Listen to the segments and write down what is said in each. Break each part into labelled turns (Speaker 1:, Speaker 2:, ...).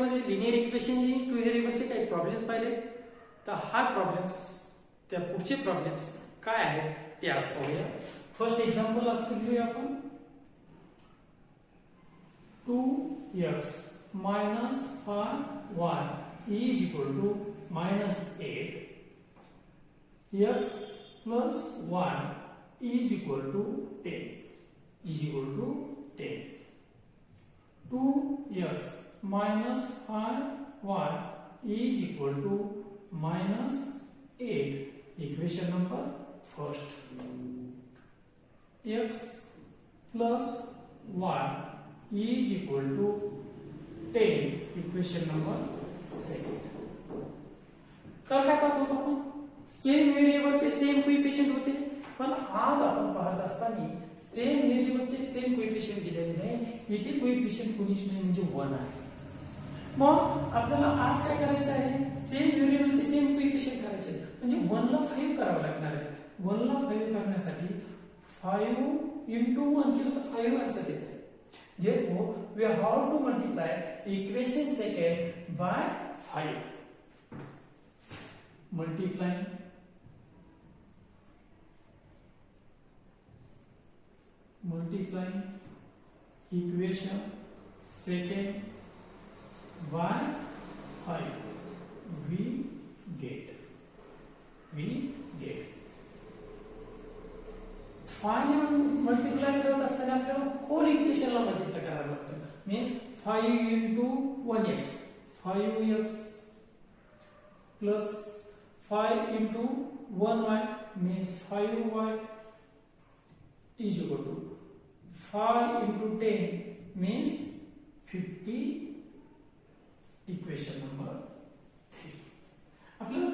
Speaker 1: याच्यामध्ये linear equation two व्हेरिएबलचे काही प्रॉब्लेम्स पाहिले, तर हा प्रॉब्लेम्स त्या पुढचे प्रॉब्लेम्स काय आहेत ते आज पाहूया. फर्स्ट एक्झाम्पल आजचं घेऊया आपण. 2x minus 5y is equal to minus 8. X plus y is equal to 10. Is equal to 10. 2x minus 5y is equal to minus 8. Equation number first. X plus y is equal to 10. Equation number second. काल काय पाहत होतो आपण? Same व्हेरिएबलचे same coefficient होते, पण आज आपण पाहत असताना सेम व्हेरिएबलचे सेम कोइफिशियंट दिलेले नाही. इथे कोइफिशियंट कोणीच नाही, म्हणजे 1 आहे. मग आपल्याला आज काय करायचं आहे? सेम व्हेरिएबलचे सेम कोइफिशियंट करायचे, म्हणजे 1 ला 5 करावं लागणार आहे. 1 ला 5 करण्यासाठी 5 into 1 केलं तर 5 आन्सर येते. Therefore, we have to multiply equation second by 5. Multiplying equation second by 5. We get 5 multiply करत असताना आपल्याला होल इक्वेशनला मल्टिप्लाय करावं लागतं. Means 5 into 1x, 5x plus 5 into 1y means 5y is equal to 5 into 10 means 50. Equation number 3. आपल्याला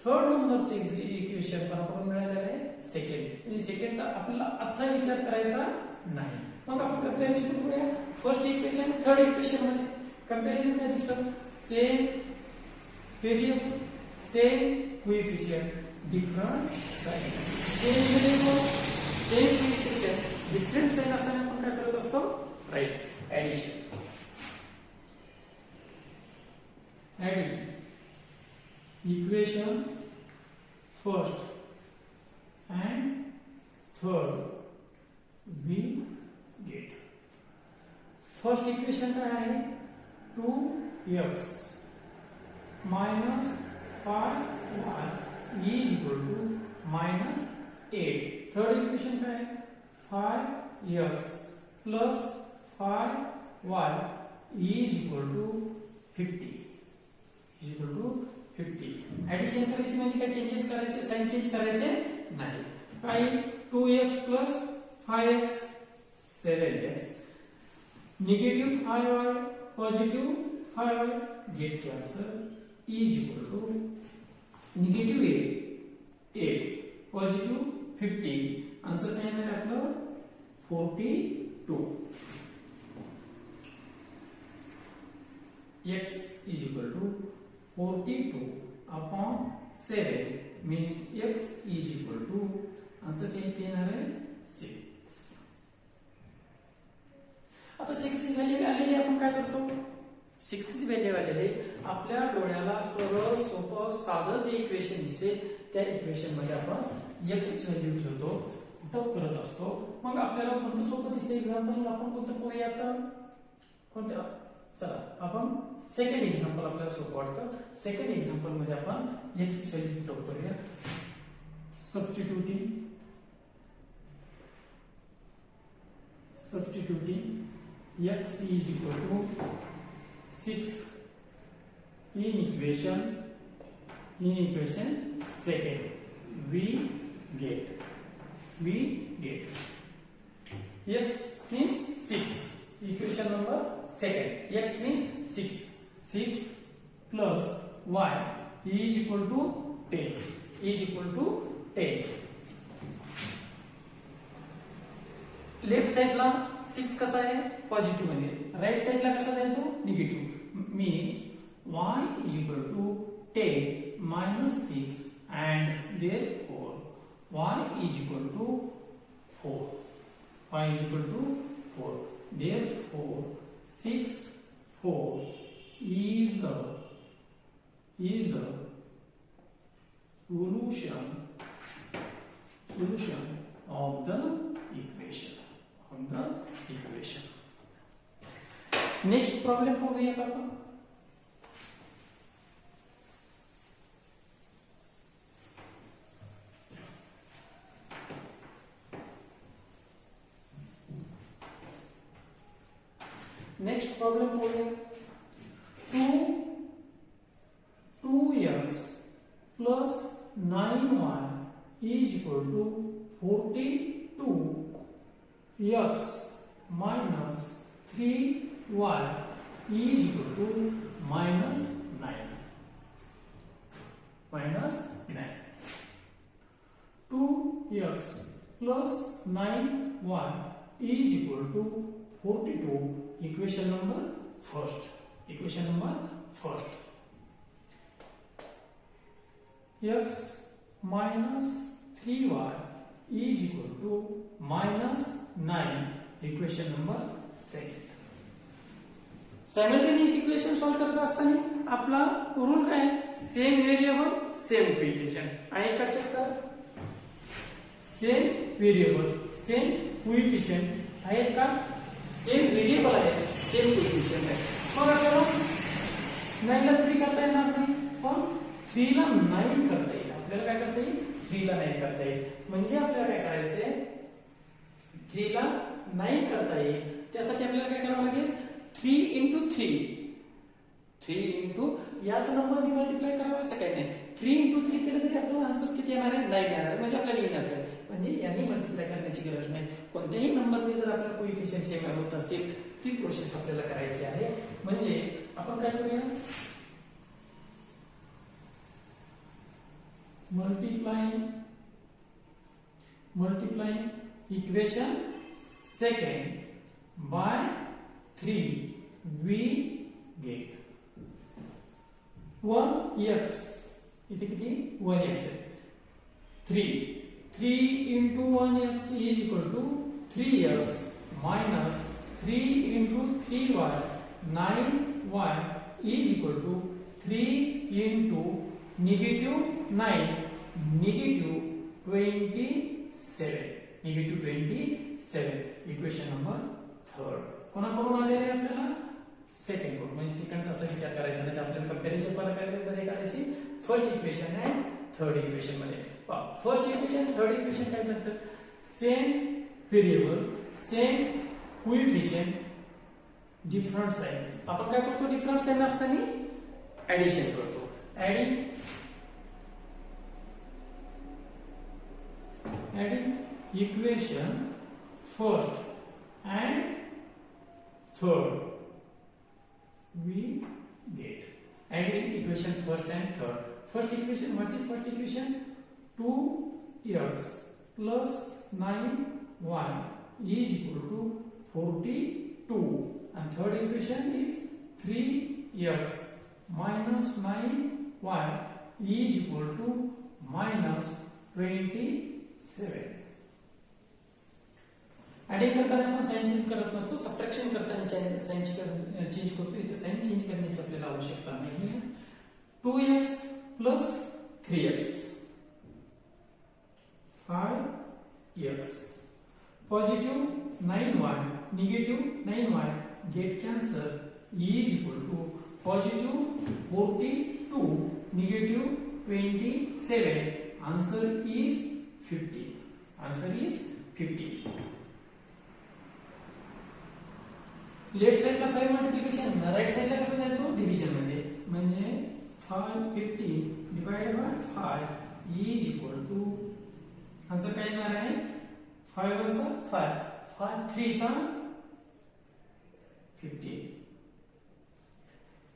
Speaker 1: third नंबरचे equation पण आपण मिळालेलं आहे सेकंड, म्हणजे सेकंडचा आपल्याला आता विचार करायचा नाही. मग आपण कंपॅरिझन करूया. फर्स्ट इक्वेशन थर्ड इक्वेशन मध्ये कंपॅरिझन काय दिसतं? Same variable, same coefficient, different sign. Same variable, same coefficient, different sign असताना आपण काय करत असतो? Right, addition. Adding equation first and third we get. First equation काय आहे? 2x minus 5y is equal to minus 8. Third equation काय आहे? 5x plus 5y is equal to 50. Is equal to 50. Addition करायची म्हणजे काय? चेंजेस करायचे, sign change करायचे नाही. 2x plus 5x 7x, negative 5y positive 5y get cancel is equal to negative 8 positive 50. Answer काय येणार आपलं? 42. x is equal to 42 upon 7 means x is equal to answer किती येणार आहे? 6. आता 6 ची व्हॅल्यू आलेली आपण काय करतो? 6 ची व्हॅल्यू आलेली आपल्या डोळ्याला सरळ सोपं साधं जे इक्वेशन दिसेल त्या इक्वेशन मध्ये आपण x ची व्हॅल्यू ठेवतो, टप करत असतो. मग आपल्याला कोणतं सोपं दिसते एक्झाम्पल आपण कोणतं पाहूया आता? कोणतं? चला आपण सेकंड एक्झाम्पल आपल्याला सोपं वाटतं. सेकंड एक्झाम्पल मध्ये आपण x ची व्हॅल्यू टॉप करूया. substituting x is equal to 6 in equation second we get x means 6. Equation number second, x means 6. 6 plus y is equal to 10. Is equal to 10. Left साइडला 6 कसा आहे? Positive मध्ये. Right साइडला कसा जाईल तो? Negative. Means y is equal to 10 minus 6 and therefore y is equal to 4. Y is equal to 4. Therefore 6, 4 is the solution of the equation. Next problem पाहूयात आपण. नेक्स्ट प्रॉब्लेम पाहूया. 2x plus 9y is equal to 42x minus 3y is equal to minus 9. 2x plus 9y is equal to 42. Equation number first. X minus 3y is equal to minus 9. Equation number second. Simultaneous equation solve करत असताना आपला rule काय आहे? Same variable same coefficient आहे का? Check कर. Same variable same coefficient आहेत का? सेम व्हेरिएबल आहे, सेम कोइफिशिएंट आहे. मग आपल्याला 9 ला 3 करता येणार नाही, पण 3 ला 9 करता येईल. आपल्याला काय करता येईल? 3 ला 9 करता येईल. म्हणजे आपल्याला काय करायचंय? 3 ला 9 करता येईल. त्यासाठी आपल्याला काय करावं लागेल? 3 into 3 याच नंबरने मल्टिप्लाय करावं असं काही नाही. 3 into 3 केलं तरी आपल्याला आन्सर किती येणार आहे? 9 येणार आहे. म्हणजे आपल्याला इनफ आहे. म्हणजे यांनी मल्टिप्लाय करण्याची गरज नाही. कोणत्याही नंबरने जर आपल्याला कोइफिशिएंट सेम होत असतील ती प्रोसेस आपल्याला करायची आहे. म्हणजे आपण काय करूया? Multiplying equation second by 3 we get 1x. इथे किती? 1x आहे. 3 into 1x is equal to 3x minus 3 into 3y 9y is equal to 3 into negative 9 negative 27. Equation number third. कोणाकडून आलेले आहे? आपल्याला सेकंड कडून. म्हणजे सेकंडचा आपला विचार करायचा नाही. आपल्याला कंपॅरिझन मध्ये करायची फर्स्ट इक्वेशन आणि थर्ड इक्वेशन मध्ये. फर्स्ट इक्वेशन थर्ड इक्वेशन काय सांगतात? Same variable same coefficient different sign. आपण काय करतो? डिफरंट साइन असताना ऍडिशन करतो. Adding equation first and third we get. Adding equation first and third. First equation, what is first equation? 2x plus 9y is equal to 42. And third equation is 3x minus 9y is equal to minus 27. Adding करताना आपण sign change करत नसतो. Subtraction करताना sign change करतो. इथे sign change करण्याची आपल्याला आवश्यकता नाही आहे. 2x plus 3x 5x positive 9y negative 9y get cancel is equal to positive 42 negative 27. Answer is 50. Left साइडला 5 मल्टिप्लिकेशन, राइट साइडला कसं जातो? डिव्हिजन मध्ये. म्हणजे 550 divided by 5 is equal to answer काय येणार आहे? 5 1 चा 5 5 3 चा 50.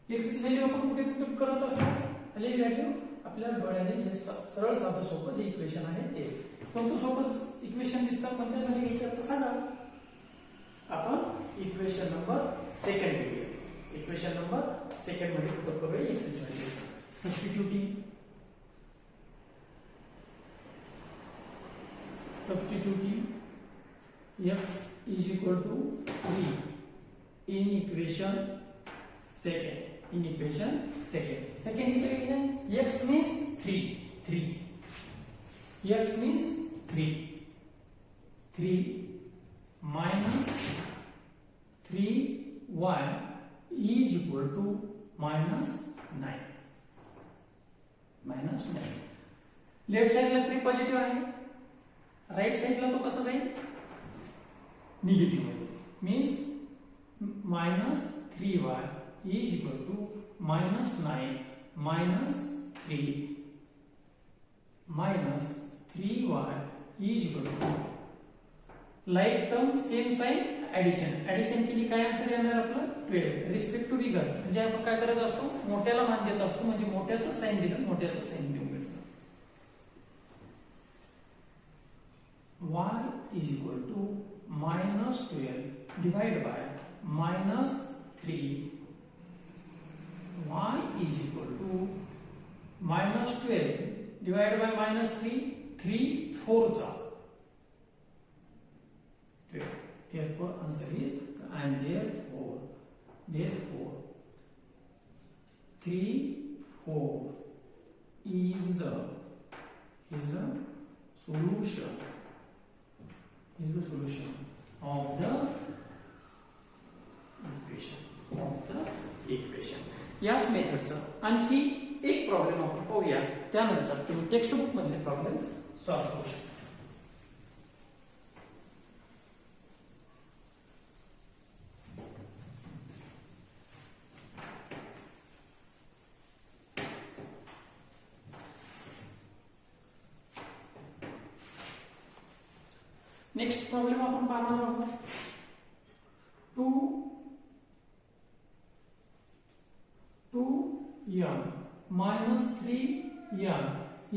Speaker 1: एक्स ची व्हॅल्यू आपण कुठे करत असतो? आली व्हॅल्यू आपल्या डोळ्याने जे सरळ साधं सोपं जे इक्वेशन आहे ते. कोणतं सोपं इक्वेशन दिसतं? कोणत्या मध्ये घ्यायचं आता सांगा. आपण इक्वेशन नंबर सेकंड घेऊया. इक्वेशन नंबर सेकंड मध्ये पुट करूया एक्स ची value. Substituting x is equal to 3 in equation second in equation second. Second equation, x means 3. 3. X means 3. 3 minus 3y is equal to minus 9. minus 9. Left साइडला 3 positive आहे, right साइडला तो कसा जाईल? Negative मध्ये. Means minus 3y is equal to minus 9 minus 3 minus 3y is equal to like term same sign addition. addition केली काय answer येणार आपलं 12 रिस्पेक्ट टू बिगर. म्हणजे आपण काय करत असतो, मोठ्याला मान देत असतो, म्हणजे मोठ्याचं साइन दिलं, मोठ्याचं साइन देऊन घेतो. y is equal to minus 12 divided by minus 3. y is equal to minus 12 divided by minus 3. 3 4 therefore answer is, and therefore 3 4 is the solution of the equation. याच मेथडचा आणखी एक प्रॉब्लेम आपण पाहूया, त्यानंतर तुम्ही टेक्स्ट बुक मधले प्रॉब्लेम्स सॉल्व्ह करू शकता. नेक्स्ट प्रॉब्लेम आपण पाहणार आहोत. 2m minus 3m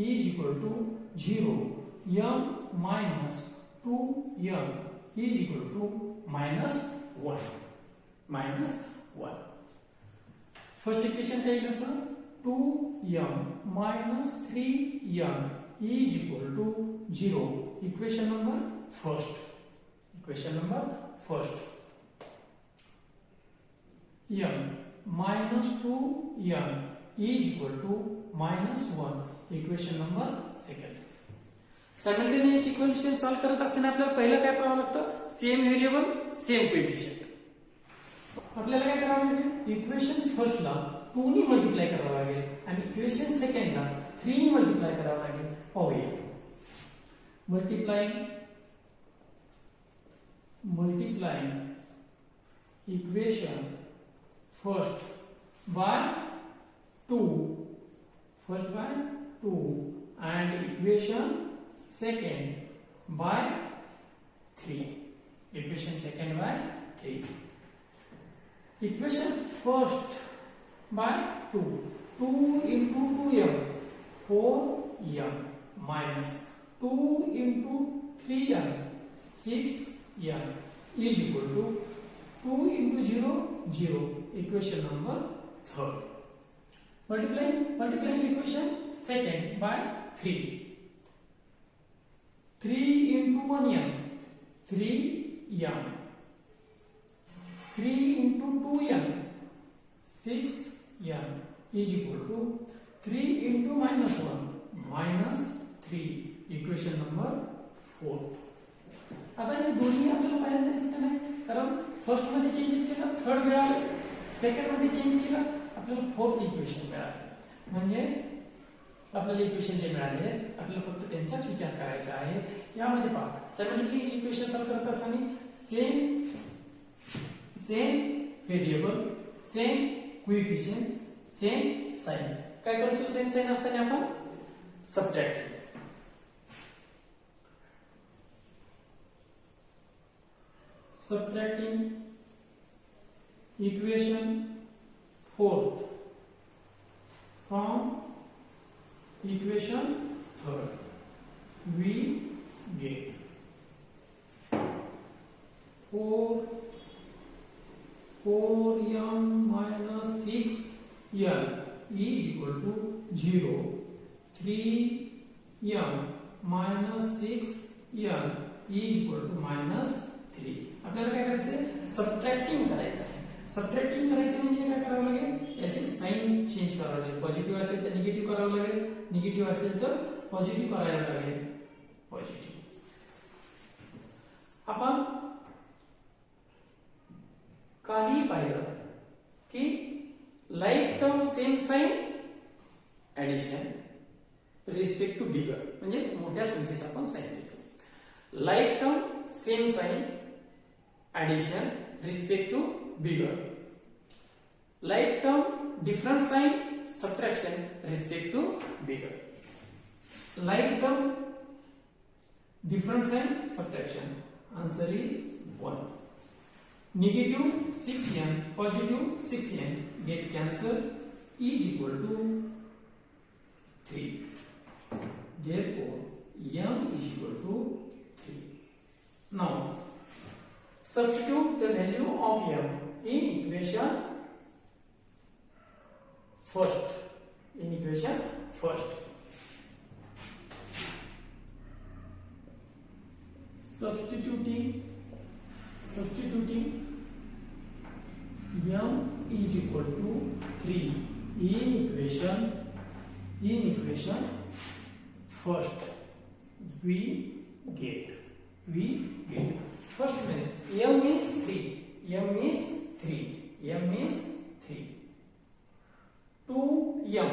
Speaker 1: is equal to 0. m minus 2m is equal to minus 1. First equation काय येईल आपलं? 2m minus 3m is equal to 0. Equation number first. m minus 2m is equal to minus 1. Equation number second. Simultaneous equation solve करत असताना आपल्याला पहिलं काय करावं लागतं? Same variable same coefficient. आपल्याला काय करावं लागेल? इक्वेशन फर्स्टला 2 नी मल्टिप्लाय करावं लागेल आणि इक्वेशन सेकंडला 3 नी मल्टिप्लाय करावं लागेल. पाहूया. multiplying equation first by 2 and equation second by 3. Equation first by 2 into 2m 4m minus 2 into 3m 6m is equal to 2 into 0. Equation number third. Multiplying equation second by 3. 3 into 1m 3m. 3 into 2m 6m is equal to 3 into minus 1 minus 3. Equation number 4. आता हे दोन्ही आपल्याला पाहायला द्यायचं का नाही, कारण first मध्ये changes केला, थर्ड मिळाले, सेकंड मध्ये चेंज केला, आपल्याला फोर्थ इक्वेशन मिळाले. म्हणजे आपल्याला इक्वेशन जे मिळाले आपल्याला फक्त त्यांचाच विचार करायचा आहे. यामध्ये पहा, सायमल्टेनियस इक्वेशन सॉल्व करत असताना same variable, same coefficient, same sign. काय करतो? सेम साइन असताना आपण subtract. Subtracting equation fourth from equation third, we get 4m minus 6m is equal to 0. 3m minus 6m is equal to minus 3. आपल्याला काय करायचंय? Subtracting करायचं आहे. Subtracting करायचं म्हणजे काय करावं लागेल, याचे साइन चेंज करावं लागेल. पॉझिटिव्ह असेल तर निगेटिव्ह करावं लागेल, निगेटिव्ह असेल तर पॉझिटिव्ह करायला लागेल. पॉझिटिव्ह आपण काली पाहिलं की like term same sign addition respect to bigger, म्हणजे मोठ्या संख्येचा आपण साइन देतो. Like term same sign addition respect to bigger. Like term different sign subtraction respect to bigger. Like term different sign subtraction. Answer is 1. Negative 6n, positive 6n get cancelled, is equal to 3. Therefore, m is equal to 3. Now, substitute the value of m in equation first. In equation first. Substituting m is equal to 3 in equation first, we get first m means 3, m means 3 2m.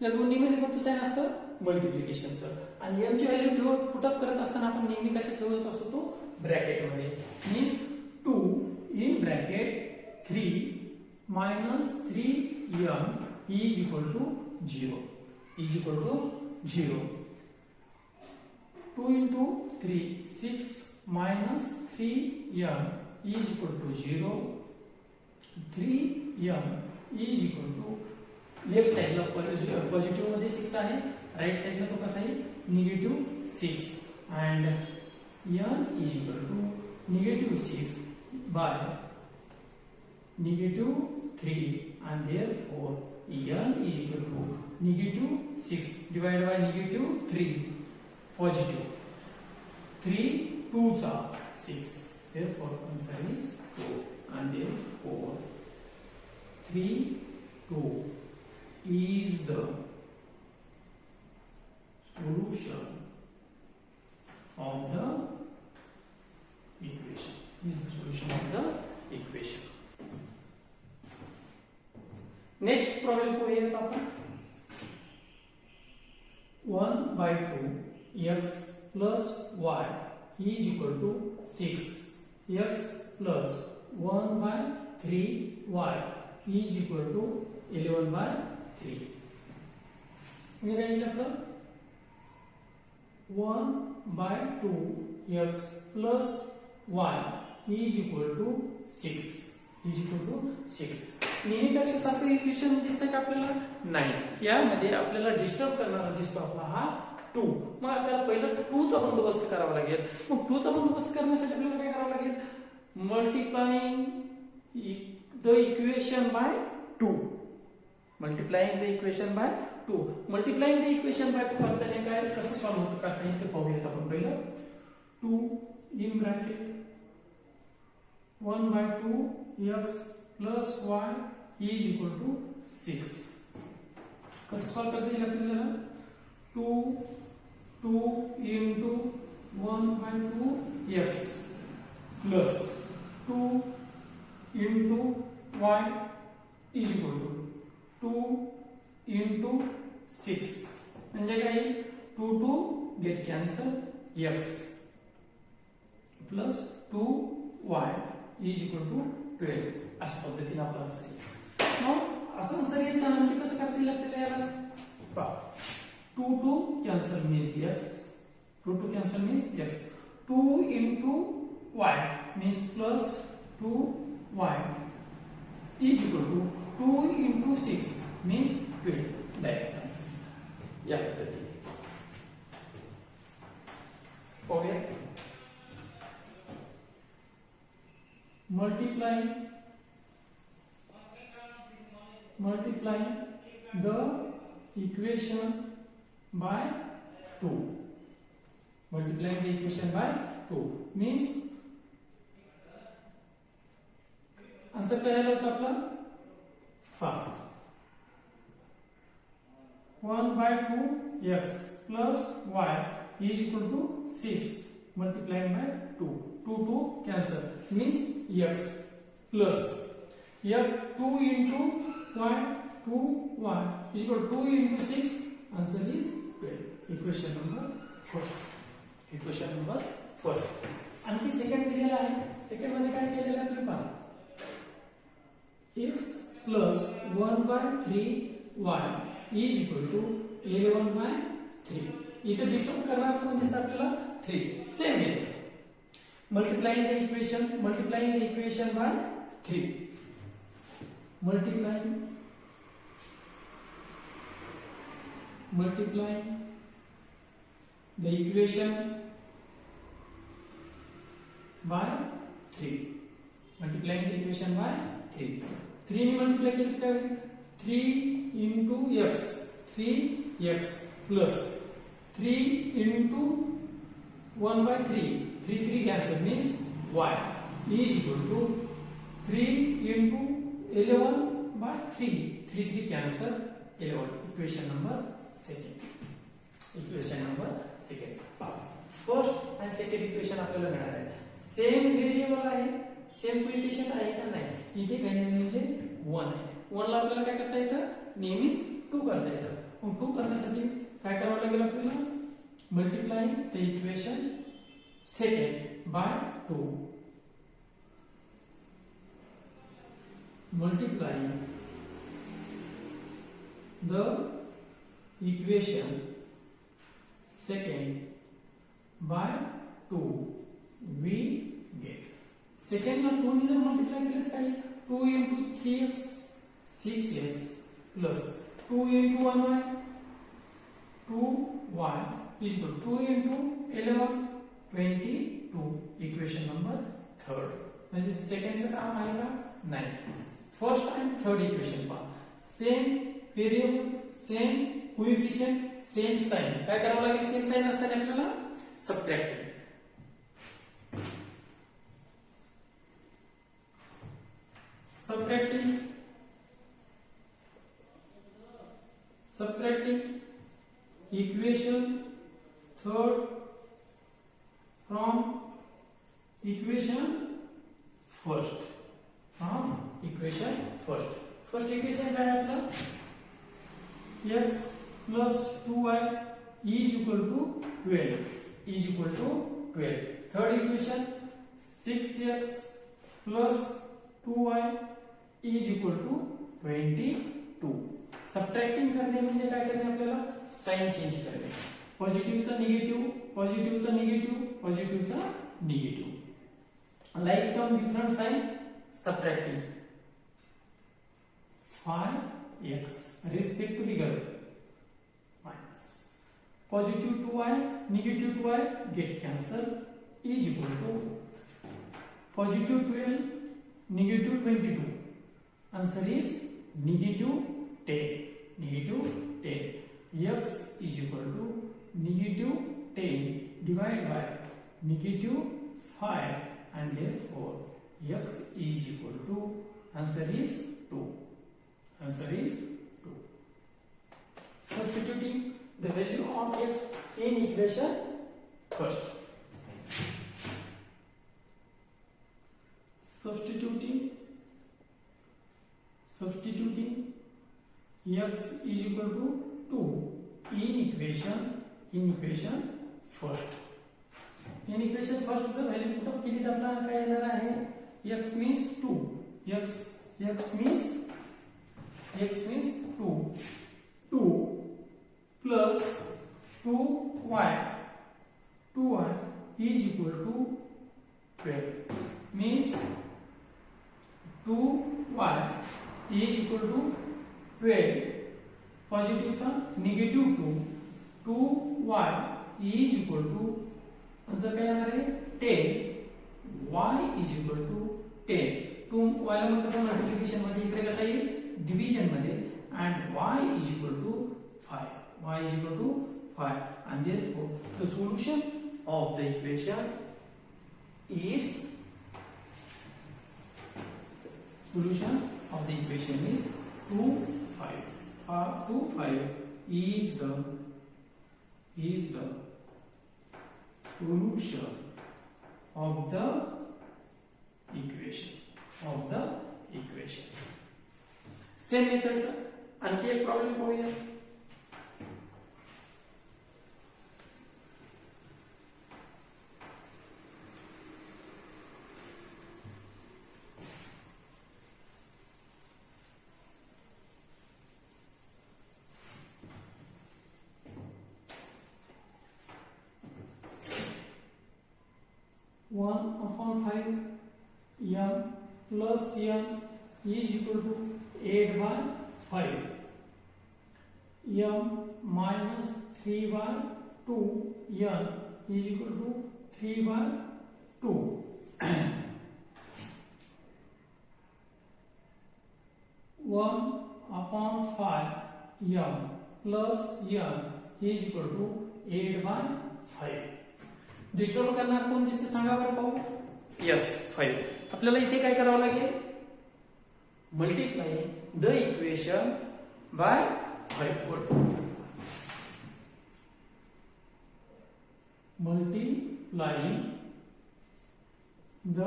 Speaker 1: या दोन्हीमध्ये कोणतं sign असतं, मल्टिप्लिकेशनचं. आणि m ची value put up करत असताना आपण नेहमी कशात ठेवत असतो, तो ब्रॅकेट मध्ये. Means 2 in bracket 3 minus 3m is equal to 0. 2 into 3 6 minus 3m is equal to 0. 3m is equal to left साइडला पॉझिटिव्ह मध्ये 6 आहे, राइट साइडला तो कसा आहे, negative 6. And n is equal to negative 6 by negative 3, and therefore n is equal to negative 6 divided by negative 3, positive 3 2s are 6, therefore answer is 2, and therefore 3 2 is the solution of the equation. Next problem पाहूया आपण. 1/2 x plus y is equal to 6. x plus 1/3y is equal to 11/3. म्हणजे काय येईल आपलं, 1/2 x plus y is equal to 6. नेहमीपेक्षा सारखं equation दिसतंय का आपल्याला, नाही. यामध्ये आपल्याला डिस्टर्ब करणारा दिसतो आपला हा 2. मग आपल्याला पहिलं 2 चा बंदोबस्त करावा लागेल. मग 2 चा बंदोबस्त करण्यासाठी आपल्याला काय करावं लागेल, multiplying the equation bye 2. Multiplying the equation bye 2. Multiplying the equation bye 2 करताना काय कसं सॉल्व्ह होतं करता येईल ते पाहूयात आपण. पहिलं 2 in bracket 1/2 x plus y is equal to 6. कसं सॉल्व्ह करता येईल आपल्याला, 2 into 1/2 x plus 2 into y is equal to 2 into 6. म्हणजे काय, 2 get cancel, x plus 2y is equal to 12. अशा पद्धतीने आपला आन्सर येईल. मग असं आन्सर येताना आणखी कसं करता येईल आपल्याला यालाच पहा. 2 cancel means x, 2 cancel means x. 2 into y means plus 2y is equal to 2 into 6 means 12. Direct answer या पद्धतीने पाहूया. multiplying the equation by 2. Multiplying the equation by 2 means answer काय आलं होतं आपलं 5. 1/2x plus y is equal to 6 multiplied by 2. 2 cancel means x plus 2 into y 2y is equal to 2 into 6. Answer is 12. Equation number 4. Equation number 4. आणखी second दिलेला आहे. Second मध्ये काय केलेलं आहे आपल्याला पहा. x plus 1/3y is equal to 11/3. इथे डिस्टर्ब करणार कोण दिसतं आपल्याला 3. सेम येते. Multiplying the equation by 3. Multiplying the equation by 3. Multiplying the equation by 3. 3 ने multiply केलं तर काय होईल? 3 into x 3x plus 3 into 1/3 3 cancel means y is equal to 3 into 11/3 3 cancel 11. Equation number 2. Equation number 2. First आणि second equation आपल्याला मिळालं आहे. Same variable आहे, सेम कोएफिशिएंट आहे का नाही. इथे काय नाही म्हणजे 1 आहे. 1 ला आपल्याला काय करता येतं? नेहमीच 2 करता येतं. मग 2 करण्यासाठी काय करावं लागेल आपल्याला? Multiplying the equation second by 2. Multiplying the equation second by 2 we get. Second ला 2 ने जर मल्टिप्लाय केलं तर काय? 2 into 3x 6x plus 2 into 1y 2y is equal to 2 into 11 22. Equation number 3rd. म्हणजे सेकंडचं काम आहे का? नाही. फर्स्ट आणि थर्ड इक्वेशन पहा. Same variable, same coefficient, same sign. काय करावं लागेल? सेम साइन असताना आपल्याला subtracting. Subtracting equation third from equation first. First equation काय आहे आपलं? x plus 2y is equal to 12. Third equation 6x plus 2y is equal to 22. Subtracting करणे म्हणजे काय करणे? आपल्याला साइन चेंज करणे. पॉझिटिव्हचा निगेटिव्ह, पॉझिटिव्हचा निगेटिव्ह, पॉझिटिव्हचा negative. Like term different sign subtracting. 5x respectively girl minus positive 2y negative 2y get cancel is equal to positive 12 negative 22. Answer is negative 10. X is equal to negative 10 divided by negative 5 and therefore x is equal to answer is 2. Substituting the value of x in equation first. Substituting x is equal to 2 in equation first. In equation first जर value put up केली तर आपल्याला काय येणार आहे? x means 2. x means 2 plus 2y is equal to 12 means 2y is equal to 12. Positive चा negative 2y is equal to answer काय येणार आहे? 10. y is equal to 10. 2y ला मग कसं मल्टिप्लिकेशन मध्ये इकडे कसं येईल? डिवीजन मध्ये. and y is equal to 5. And therefore the solution of the equation is solution of the equation is 2 5. 2 5 is the solution of the equation. Same मेथडचा आणखी एक problem पाहूया. One upon 5 m plus m is equal to 8 by 5. m minus 3 by 2 m is equal to 3 by 2. 1 upon 5 m plus m is equal to 8 by 5. Disturb करणार कोण दिसते सांगा बरं पाहू. Yes 5. आपल्याला इथे काय करावं लागेल, multiply the equation by 5. Multiplying the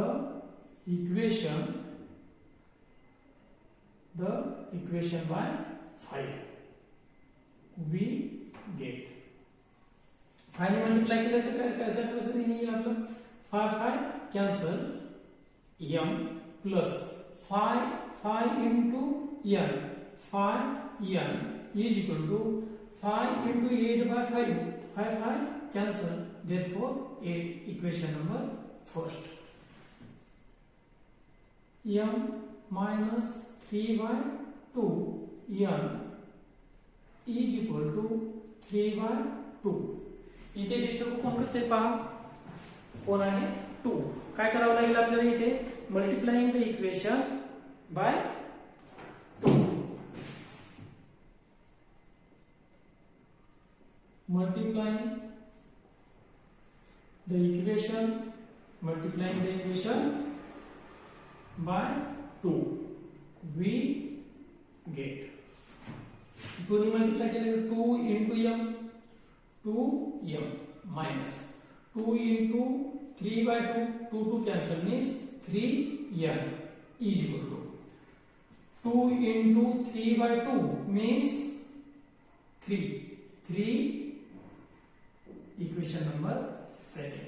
Speaker 1: equation by 5 we get. 5 ने मल्टिप्लाई केलं तर कसं येईल आपलं, 5 cancel, m plus 5 into n, 5n is equal to 5 into 8 by 5. 5 cancel, therefore 8, equation number first. m minus 3 by 2 n is equal to 3 by 2. इथे disturb कोण करते पहा, कोण आहे 2. काय करावं लागेल आपल्याला इथे, multiplying the equation bye 2. multiplying the equation by 2 we get 2 ने मल्टीप्लाई केले 2 into m, 2m minus 2 into 3 by 2, 2 cancel means 3m is equal to 2 into 3 by 2 means 3. Equation number 7.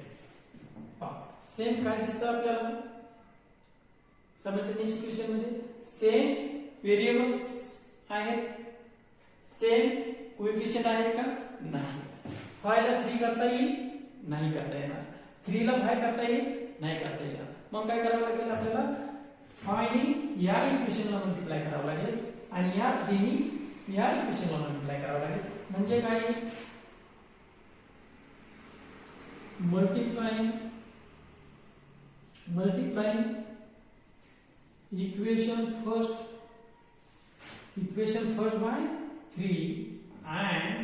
Speaker 1: Same काय दिसतं आपल्याला सायमल्टेनियस इक्वेशन मध्ये, same variables आहेत, same coefficient आहेत का, नाही. 5 ला 3 करता येईल, नाही करता येणार. 3 ला 5 करता येईल, नाही करता येणार. मग काय करावं लागेल आपल्याला, 5 ने या इक्वेशनला मल्टिप्लाय करावं लागेल आणि या 3 ने या इक्वेशनला मल्टिप्लाय करावं लागेल. म्हणजे काय, multiplying equation first by 3 and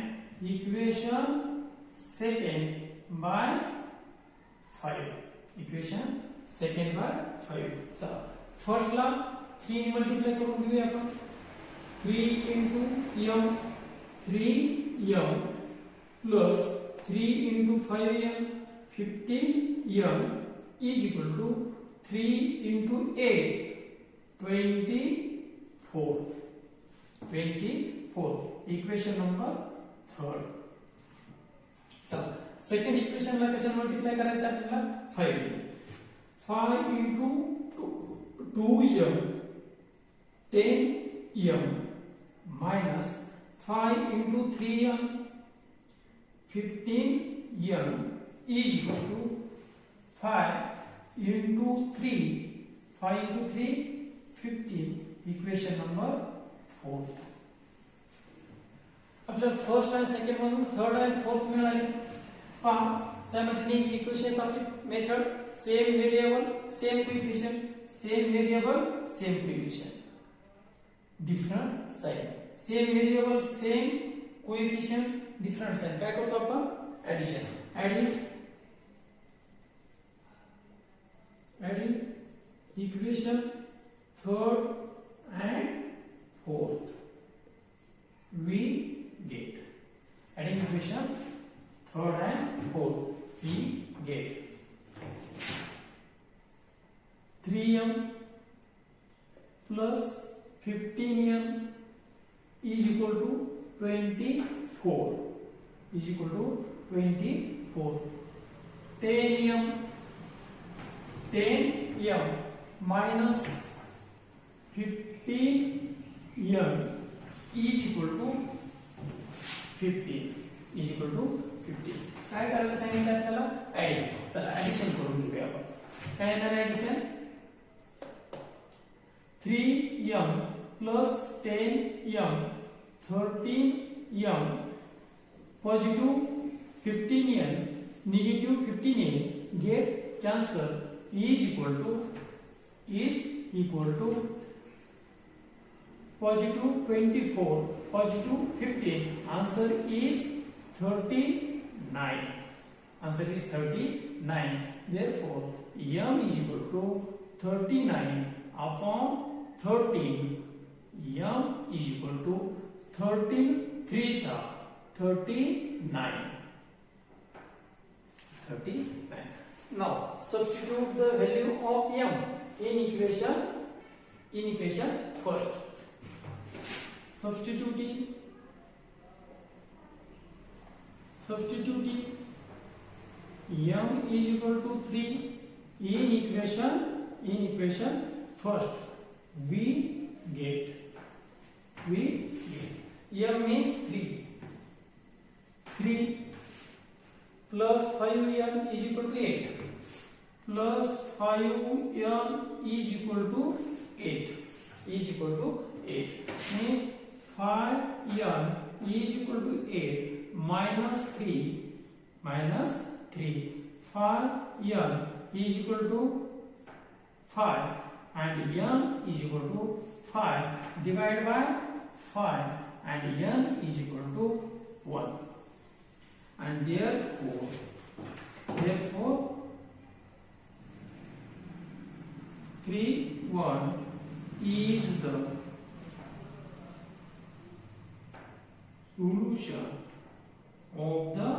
Speaker 1: equation second by 5. So first ला 3 ने मल्टिप्लाय करून घेऊया आपण. 3 into m, 3m plus 3 into 5m, 15m is equal to 3 into 8, 24. Equation number 3rd. So second equation ला कशाने मल्टिप्लाय करायचं आपल्याला, 5 ने. 5 into 2m, 10m minus 5 into 3m, 15m is equal to 5 into 3, 5 into 3, 15. Equation number 4. आपल्याला first आणि second मधून third आणि fourth मिळाले. पहा सायमल्टेनियस इक्वेशन्स आपली method, same variable same coefficient, same variable same coefficient, different sign. Same variable same coefficient, different sign. काय करतो आपण, addition. Adding equation third and fourth. We get. Adding equation third and fourth, we get 3m plus 15m is equal to 24. Is equal to 24. 10m minus 15m is equal to 15. Is equal to 15. काय करायला सांगितलं आपल्याला? Adding. चला addition करून घेऊया आपण. काय येणार addition? 3m plus 10m 13m positive 15n negative 15n get cancel is equal to positive 24 positive 15. Answer is 39. Answer is 39. Therefore m is equal to 39 upon 13. m is equal to 13 3s are 39. 39. Now substitute the value of m in equation first. Substituting m is equal to 3 in equation first. We get m means 3 plus 5m is equal to 8 plus 5m is equal to 8 means 5m is equal to 8 minus 3 5m is equal to 5 and m is equal to 5 divided by 5 and n is equal to 1 and therefore 3 1 is the solution of the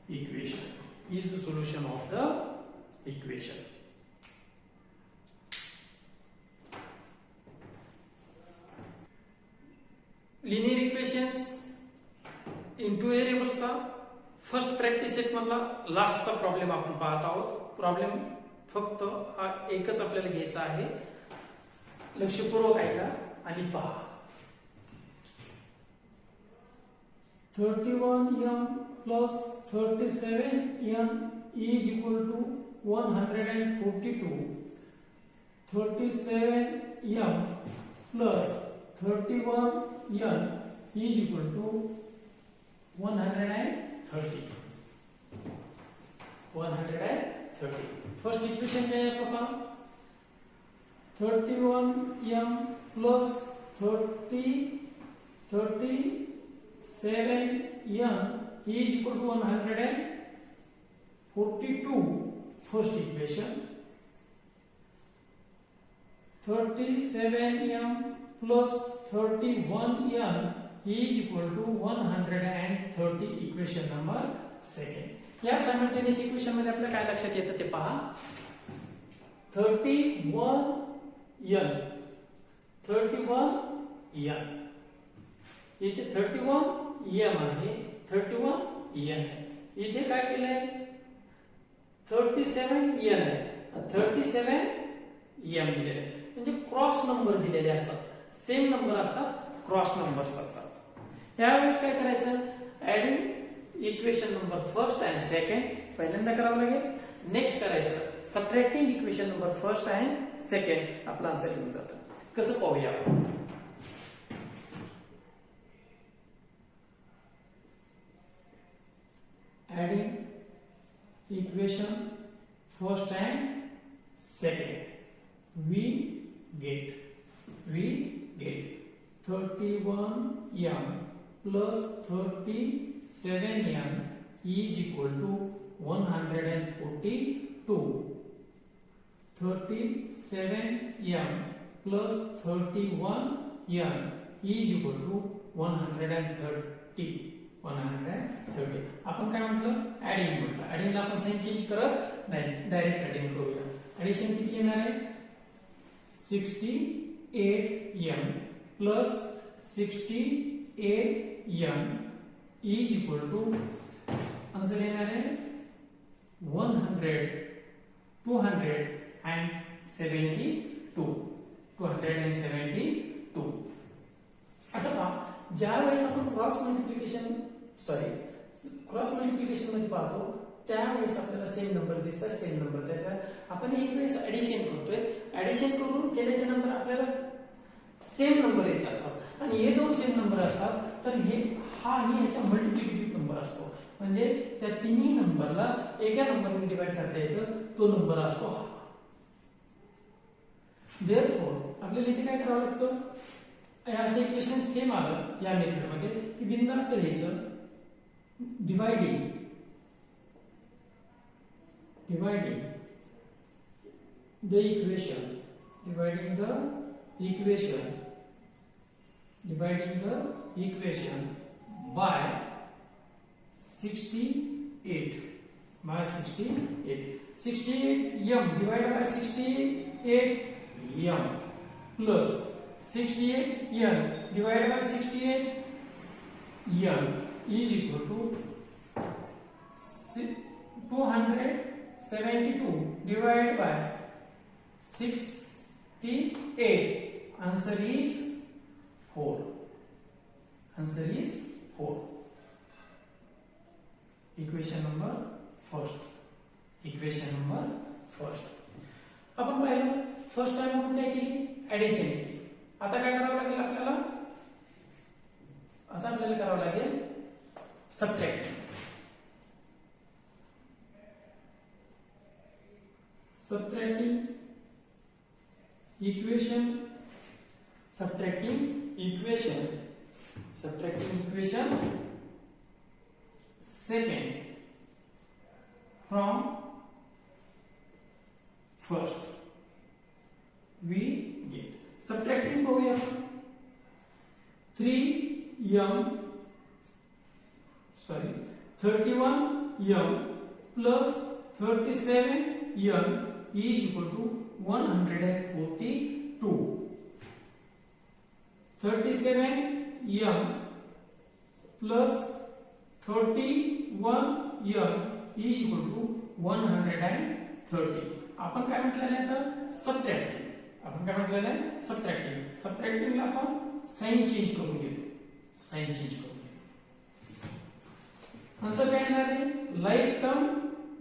Speaker 1: equation. Is the solution of the equation. Linear equations in two variables चा first practice set मधला लास्टचा problem आपण पाहत आहोत. Problem फक्त हा एकच आपल्याला घ्यायचा आहे. लक्षपूर्वक ऐका आणि पहा. 31m plus 37m is equal to 142. 37m plus 31m is equal to 130. 130. First equation क्या है आपका? 31m plus 37m is equal to 142. First equation. 37m plus 31m is equal to 130. Equation number second. या simultaneous equation मध्ये आपल्याला काय लक्षात येतं ते पहा. 31n इथे 31m आहे. 31n आहे. इथे काय केलंय? 37n आहे. 37m दिलेले म्हणजे क्रॉस नंबर दिलेले असतात. सेम नंबर असतात, क्रॉस नंबर्स असतात. यावेळेस काय करायचं? Adding equation number first and second पहिल्यांदा करावं लागेल. नेक्स्ट करायचं subtracting equation number first and second. आपला आन्सर येऊन जातं. कसं पाहूया आपण. Adding equation first and second we get 31m plus 37m is equal to 142. 37m plus 31m is equal to 130. आपण काय म्हटलं, ऍडिंग म्हटलं. ऍडिंगला आपण साइन चेंज करत नाही, डायरेक्ट ऍडिंग करूया. ऍडिशन किती येणार आहे, 68m plus 68m is equal to answer येणार आहे 272. आता पहा, ज्या वेळेस आपण क्रॉस मल्टिप्लिकेशन मध्ये पाहतो त्यावेळेस आपल्याला सेम नंबर दिसतात, सेम नंबर त्याचा आपण एक वेळेस ऍडिशन करतोय. ऍडिशन करून केल्याच्या नंतर आपल्याला सेम नंबर येत असतात आणि हे दोन सेम नंबर असतात तर हा याचा मल्टिप्लिकेटिव्ह नंबर असतो. म्हणजे त्या तिन्ही नंबरला एका नंबरने डिवाइड करता येतं, तो नंबर असतो हा. देअरफॉर आपल्याला इथे काय करावं लागतं, असं इक्वेशन सेम आलं या मेथडमध्ये की बिनधास्त लिहायचं, dividing the equation by 68 68m divided by 68m plus 68m divided by 68m is equal to 272 divided by 68. Answer is 4. Equation number first. आपण पाहिलं फर्स्ट टाइम आपण काय केली, ऍडिशन केली. आता काय करावं लागेल आपल्याला, करावं लागेल subtracting. Subtracting equation second from first we get. Subtracting पाहूया, 31m plus 37m is equal to 142. 37m plus 31m is equal to 130. आपण काय म्हटलेलं आहे तर सबट्रॅक्टिंग. सबट्रॅक्टिंगला आपण साइन चेंज करून घेतो. आन्सर काय येणार आहे, like term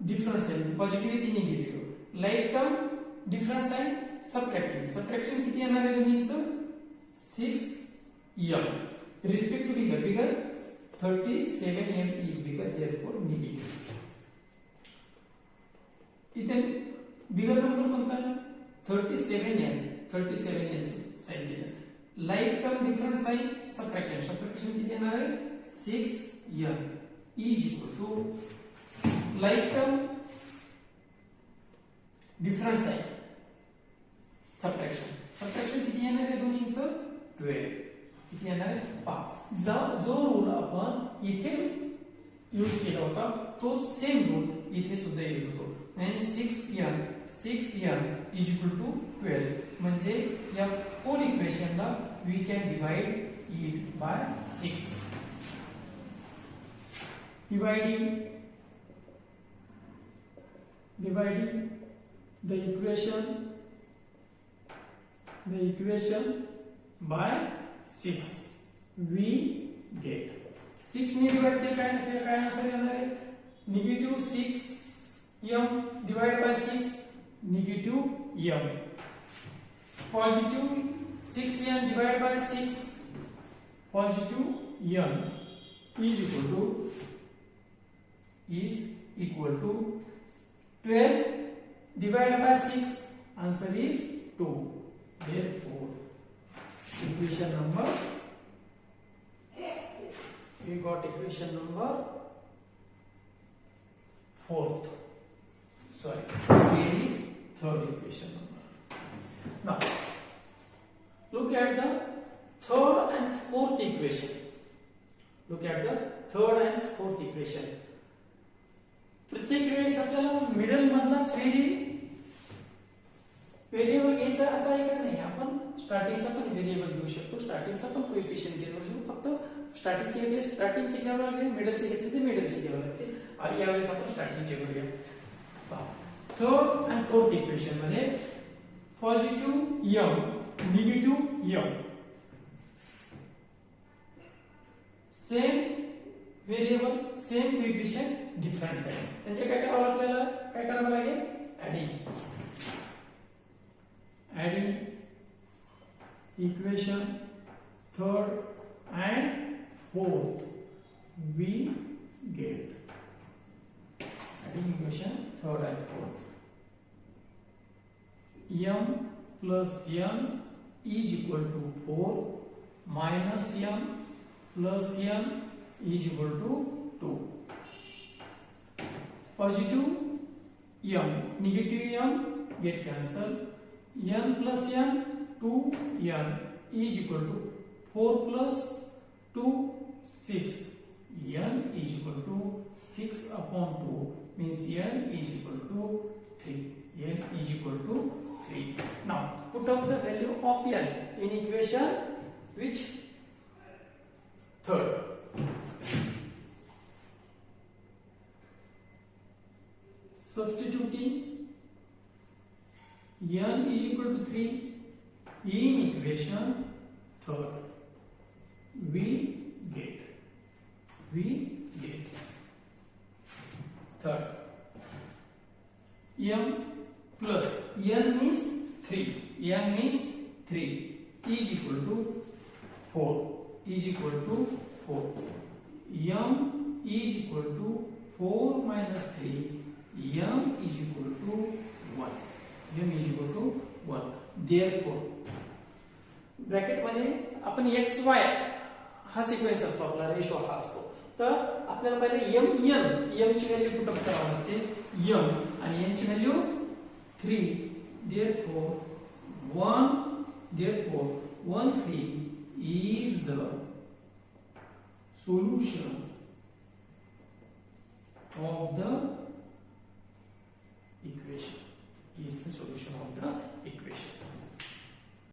Speaker 1: different sign, positive negative, like term different sign, subtraction किती येणार आहे दोन्हीचं, 6m respect to bigger 37m is bigger, therefore negative. इथे बिगर नंबर कोणता आहे, 37m साइन दिलं. Like term different sign, subtraction किती येणार आहे, 6m is equal to like term different sign, subtraction किती येणार आहे दोन्हींचं, 12. किती येणार आहे, 5. जो रूल आपण इथे यूज केला होता तो सेम रूल इथे सुद्धा यूज होतो. आणि 6m इज इक्वल टू 12. म्हणजे या होल इक्वेशनला we can divide it by 6. Dividing the equation by 6 we get 6 ने डिवाइड केलं काय आन्सर येणार आहे, -6m divided by 6 -m. Positive 6m divided by 6 positive m is equal to 12 divided by 6. Answer is 2. Therefore, equation number, we got equation number 4th. Sorry, here is third equation number. Now, look at the third and fourth equation. Look at the third and fourth equation. प्रत्येक वेळेस आपल्याला middle मधलाच variable घ्यायचा असा आहे का नाही. आपण स्टार्टिंगचा पण व्हेरिएबल घेऊ शकतो, स्टार्टिंगचा पण कोएफिशियंट घेऊ शकतो. फक्त स्टार्टिंगचे घेतले स्टार्टिंगचे घ्यावे लागेल, मिडलचे घेतले ते मिडलचे घ्यावे लागतील. आणि यावेळेस आपण स्टार्टिंगचे घेऊया. थर्ड अँड फोर्थ इक्वेशन मध्ये positive m, negative m, same variable, same coefficient, difference आहे. म्हणजे काय करावं आपल्याला, काय करावं लागेल, adding equation third and fourth we get adding equation third and fourth. m plus n is equal to 4 minus m plus n is equal to 2. Positive m, negative m get cancelled. n plus n 2n is equal to 4 plus 2 6. n is equal to 6 upon 2 means n is equal to 3. n is equal to 3. Now put up the value of n in equation which third. Substituting n is equal to 3 in equation third, we get third m plus n means 3 is equal to 4 m is equal to 4 minus 3 m is equal to 1. Therefore bracket मध्ये आपण xy हा sequence असतो, आपला ratio हा असतो. तर आपल्याला पहिले m ची व्हॅल्यू पुट अप करावी लागते. m आणि n ची value 3. therefore 1 3 is the solution of the equation.